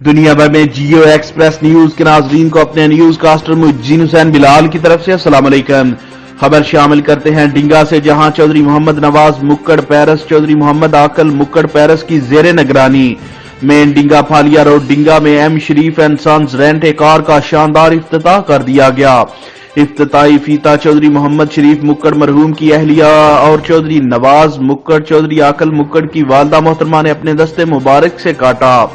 دنیا بھر میں جیو ایکسپریس نیوز کے ناظرین کو اپنے نیوز کاسٹر مجین حسین بلال کی طرف سے السلام علیکم۔ خبر شامل کرتے ہیں ڈنگا سے، جہاں چودھری محمد نواز مکڑ پیرس چودھری محمد عاقل مکڑ پیرس کی زیر نگرانی مین ڈنگا پھالیا روڈ ڈنگا میں M Sharif and sons rent a car کا شاندار افتتاح کر دیا گیا۔ افتتاحی فیتا چودھری محمد شریف مکڑ مرحوم کی اہلیہ اور چودھری نواز مکڑ چودھری عاقل مکڑ کی والدہ محترمہ نے اپنے دستے مبارک سے کاٹا۔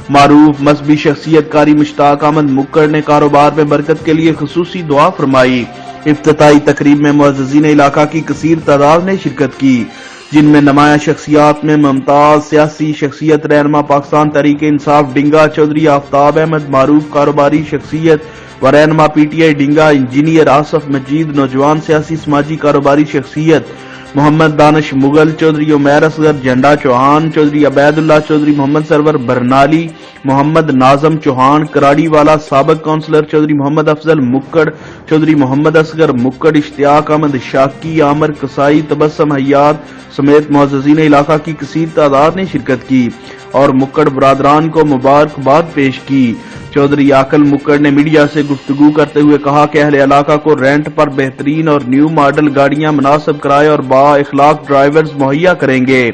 معروف مذہبی شخصیت قاری مشتاق احمد مکڑ نے کاروبار میں برکت کے لیے خصوصی دعا فرمائی۔ افتتاحی تقریب میں معززین علاقہ کی کثیر تعداد نے شرکت کی، جن میں نمایاں شخصیات میں ممتاز سیاسی شخصیت رہنما پاکستان تحریک انصاف ڈنگا چودھری آفتاب احمد، معروف کاروباری شخصیت و رہنما P T I Dinga engineer Asif Majeed, نوجوان سیاسی سماجی کاروباری شخصیت محمد دانش مغل، چودھری عمیر اصغر جھنڈا چوہان، چودھری عبید اللہ چودھری محمد سرور برنالی، محمد ناظم چوہان کراڑی والا، سابق کونسلر چودھری محمد افضل مکڑ، چودھری محمد اصغر مکڑ، اشتیاق احمد شاکی، عامر کسائی، تبسم حیات سمیت معززین علاقہ کی کثیر تعداد نے شرکت کی اور مکڑ برادران کو مبارکباد پیش کی۔ چودھری عاقل مکڑ نے میڈیا سے گفتگو کرتے ہوئے کہا کہ اہل علاقہ کو رینٹ پر بہترین اور نیو ماڈل گاڑیاں مناسب کرائے اور با اخلاق ڈرائیورز مہیا کریں گے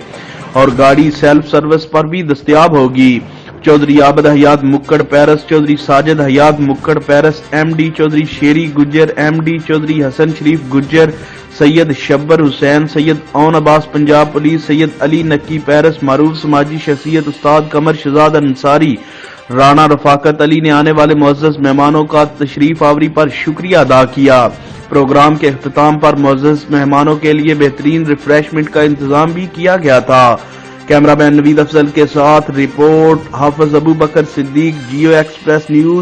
اور گاڑی سیلف سروس پر بھی دستیاب ہوگی۔ چودھری عابد حیات مکڑ پیرس، چودھری ساجد حیات مکڑ پیرس ایم ڈی، چودھری شیری گجر ایم ڈی، چودھری حسن شریف گجر، سید شبر حسین، سید اون عباس پنجاب پولیس، سید علی نکی پیرس، معروف سماجی شخصیت استاد قمر شہزاد انصاری، رانا رفاقت علی نے آنے والے معزز مہمانوں کا تشریف آوری پر شکریہ ادا کیا۔ پروگرام کے اختتام پر معزز مہمانوں کے لیے بہترین ریفریشمنٹ کا انتظام بھی کیا گیا تھا۔ کیمرہ مین نوید افضل کے ساتھ رپورٹ حافظ ابو بکر صدیق، جیو ایکسپریس نیوز۔